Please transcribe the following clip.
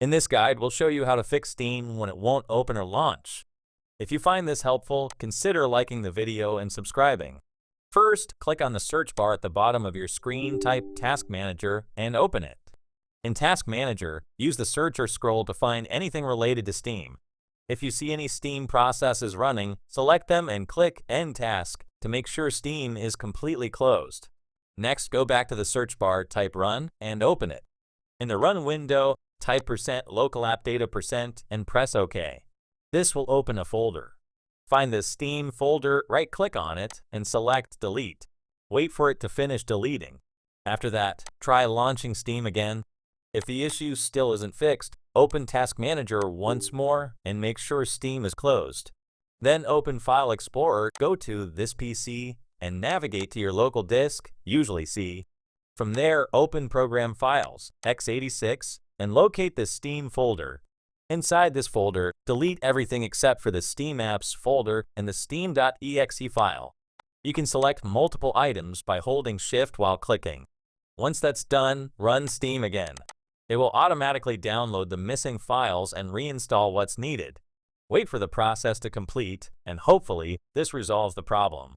In this guide, we'll show you how to fix Steam when it won't open or launch. If you find this helpful, consider liking the video and subscribing. First, click on the search bar at the bottom of your screen, type Task Manager, and open it. In Task Manager, use the search or scroll to find anything related to Steam. If you see any Steam processes running, select them and click End Task to make sure Steam is completely closed. Next, go back to the search bar, type Run, and open it. In the Run window, type %local AppData% and press OK. This will open a folder. Find the Steam folder, right-click on it, and select Delete. Wait for it to finish deleting. After that, try launching Steam again. If the issue still isn't fixed, open Task Manager once more and make sure Steam is closed. Then open File Explorer, go to This PC, and navigate to your local disk, usually C. From there, open Program Files, x86, and locate the Steam folder. Inside this folder, delete everything except for the Steam Apps folder and the steam.exe file. You can select multiple items by holding Shift while clicking. Once that's done, run Steam again. It will automatically download the missing files and reinstall what's needed. Wait for the process to complete, and hopefully, this resolves the problem.